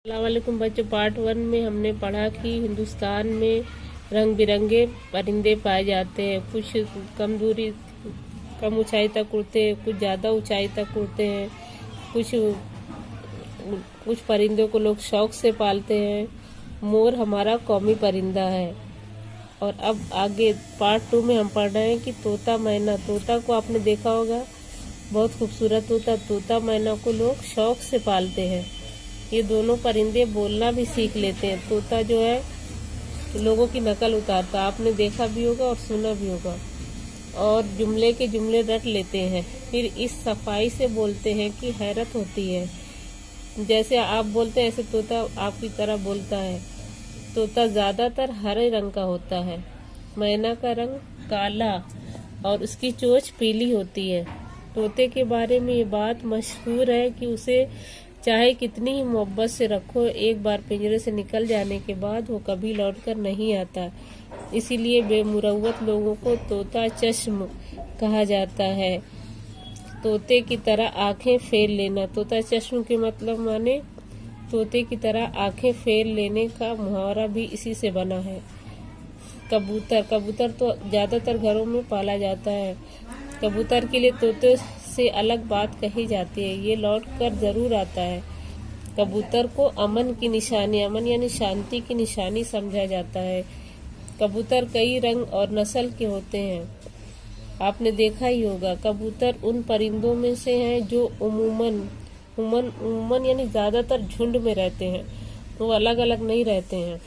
अस्सलामुअलैकुम बच्चों, पार्ट 1 में हमने पढ़ा कि हिंदुस्तान में रंग बिरंगे परिंदे पाए जाते हैं। कुछ कम ऊंचाई तक उड़ते हैं, कुछ ज़्यादा ऊंचाई तक उड़ते हैं। कुछ परिंदों को लोग शौक से पालते हैं। मोर हमारा कौमी परिंदा है। और अब आगे पार्ट 2 में हम पढ़ रहे हैं कि तोता मैना। तोता को आपने देखा होगा, बहुत खूबसूरत होता। तोता मैना को लोग शौक से पालते हैं। ये दोनों परिंदे बोलना भी सीख लेते हैं। तोता जो है लोगों की नकल उतारता, आपने देखा भी होगा और सुना भी होगा, और जुमले के जुमले रट लेते हैं। फिर इस सफाई से बोलते हैं कि हैरत होती है। जैसे आप बोलते हैं ऐसे तोता आपकी तरह बोलता है। तोता ज्यादातर हरे रंग का होता है। मैना का रंग काला और उसकी चोंच पीली होती है। तोते के बारे में ये बात मशहूर है कि उसे चाहे कितनी ही मोहब्बत से रखो, एक बार पिंजरे से निकल जाने के बाद वो कभी लौटकर नहीं आता। इसीलिए बेमुरव्वत लोगों को तोता चश्म कहा जाता है। तोते की तरह आंखें फेर लेना। तोता चश्म के मतलब माने तोते की तरह आंखें फेर लेने का मुहावरा भी इसी से बना है। कबूतर तो ज्यादातर घरों में पाला जाता है। कबूतर के लिए तोते से अलग बात कही जाती है, ये लौट कर जरूर आता है। कबूतर को अमन की निशानी, अमन यानी शांति की निशानी समझा जाता है। कबूतर कई रंग और नस्ल के होते हैं, आपने देखा ही होगा। कबूतर उन परिंदों में से हैं जो उमूमन यानी ज्यादातर झुंड में रहते हैं, वो अलग अलग नहीं रहते हैं।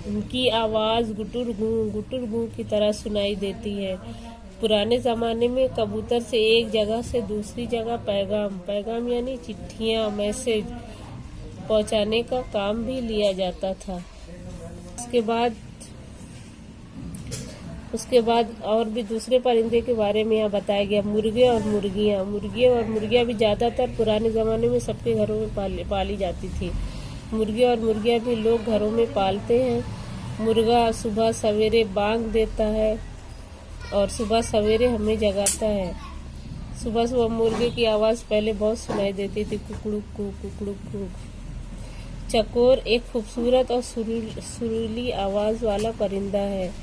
उनकी आवाज गुटुर गूं की तरह सुनाई देती है। पुराने जमाने में कबूतर से एक जगह से दूसरी जगह पैगाम यानी चिट्ठियां, मैसेज पहुंचाने का काम भी लिया जाता था। उसके बाद और भी दूसरे परिंदे के बारे में यहाँ बताया गया। मुर्गे और मुर्गियां भी ज्यादातर पुराने जमाने में सबके घरों में पाली जाती थी। मुर्गे और मुर्गियां भी लोग घरों में पालते हैं। मुर्गा सुबह सवेरे बांग देता है और सुबह सवेरे हमें जगाता है। सुबह मुर्गे की आवाज पहले बहुत सुनाई देती थी, कुकड़ुक कुकड़ुक। चकोर एक खूबसूरत और सुरीली आवाज वाला परिंदा है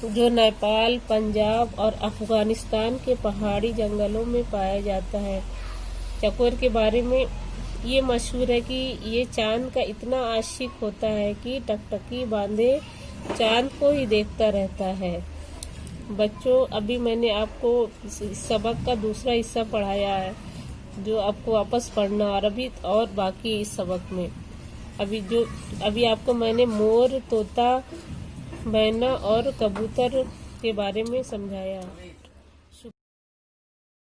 जो नेपाल, पंजाब और अफगानिस्तान के पहाड़ी जंगलों में पाया जाता है। चकोर के बारे में ये मशहूर है कि ये चांद का इतना आशिक होता है कि टकटकी बांधे चांद को ही देखता रहता है। बच्चों, अभी मैंने आपको सबक का दूसरा हिस्सा पढ़ाया है जो आपको वापस पढ़ना, और बाकी इस सबक में अभी आपको मैंने मोर, तोता, मैना और कबूतर के बारे में समझाया।